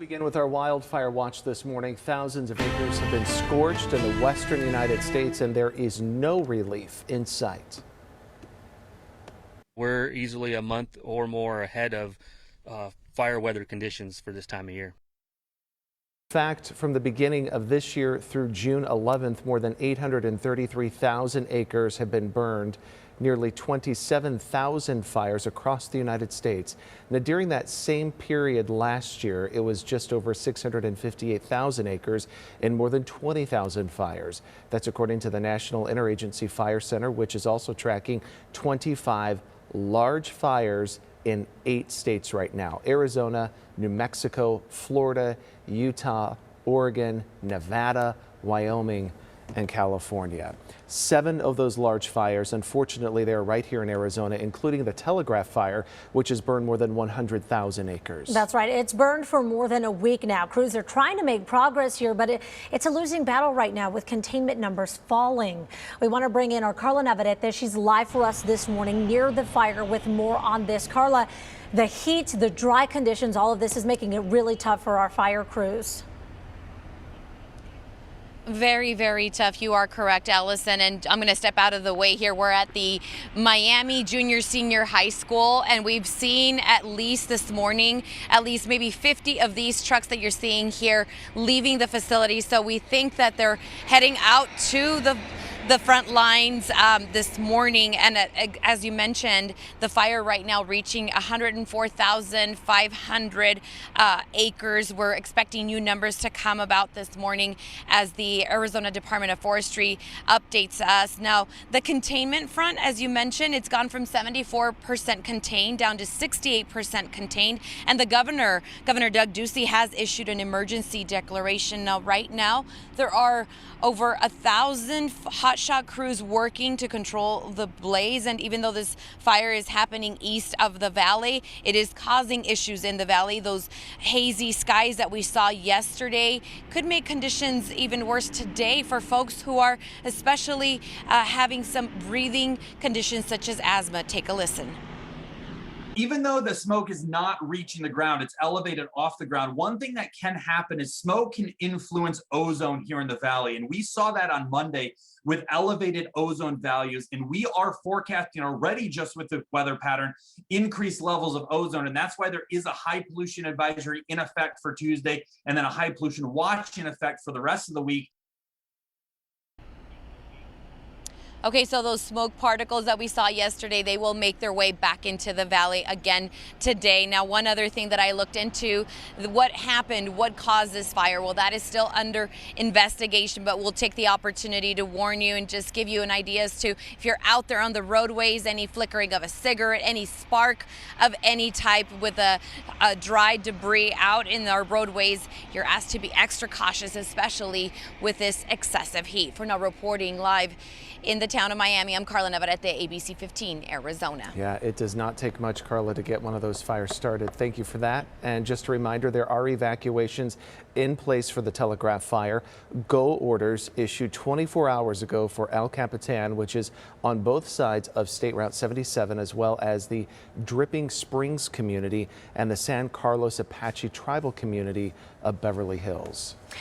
Begin with our wildfire watch this morning. Thousands of acres have been scorched in the western United States, and there is no relief in sight. We're easily a month or more ahead of fire weather conditions for this time of year. In fact, from the beginning of this year through June 11th, more than 833,000 acres have been burned. Nearly 27,000 fires across the United States. Now, during that same period last year, it was just over 658,000 acres and more than 20,000 fires. That's according to the National Interagency Fire Center, which is also tracking 25 large fires in 8 states right now: Arizona, New Mexico, Florida, Utah, Oregon, Nevada, Wyoming, and California. 7 of those large fires, unfortunately, they're right here in Arizona, including the Telegraph Fire, which has burned more than 100,000 acres. That's right. It's burned for more than a week now. Crews are trying to make progress here, but it's a losing battle right now with containment numbers falling. We want to bring in our Carla Navarrete. She's live for us this morning near the fire with more on this. Carla, the heat, the dry conditions, all of this is making it really tough for our fire crews. Very, very tough. You are correct, Allison. And I'm going to step out of the way here. We're at the Miami Junior Senior High School, and we've seen at least this morning, at least maybe 50 of these trucks that you're seeing here leaving the facility. So we think that they're heading out to the front lines this morning. And as you mentioned, the fire right now reaching 104,500 acres. We're expecting new numbers to come about this morning as the Arizona Department of Forestry updates us. Now, the containment front, as you mentioned, it's gone from 74% contained down to 68% contained. And the Governor Doug Ducey, has issued an emergency declaration. Now, right now, there are over 1,000 hotshot crews working to control the blaze. And even though this fire is happening east of the valley, it is causing issues in the valley. Those hazy skies that we saw yesterday could make conditions even worse today for folks who are especially having some breathing conditions such as asthma. Take a listen. Even though the smoke is not reaching the ground, it's elevated off the ground. One thing that can happen is smoke can influence ozone here in the valley. And we saw that on Monday with elevated ozone values. And we are forecasting already, just with the weather pattern, increased levels of ozone. And that's why there is a high pollution advisory in effect for Tuesday, and then a high pollution watch in effect for the rest of the week. Okay, so those smoke particles that we saw yesterday, they will make their way back into the valley again today. Now, one other thing that I looked into, what happened, what caused this fire? Well, that is still under investigation, but we'll take the opportunity to warn you and just give you an idea as to, if you're out there on the roadways, any flickering of a cigarette, any spark of any type with a dry debris out in our roadways, you're asked to be extra cautious, especially with this excessive heat. For now, reporting live in the town of Miami, I'm Carla Navarrete, ABC 15, Arizona. Yeah, it does not take much, Carla, to get one of those fires started. Thank you for that. And just a reminder, there are evacuations in place for the Telegraph Fire. Go orders issued 24 hours ago for El Capitan, which is on both sides of State Route 77, as well as the Dripping Springs community and the San Carlos Apache tribal community of Beverly Hills.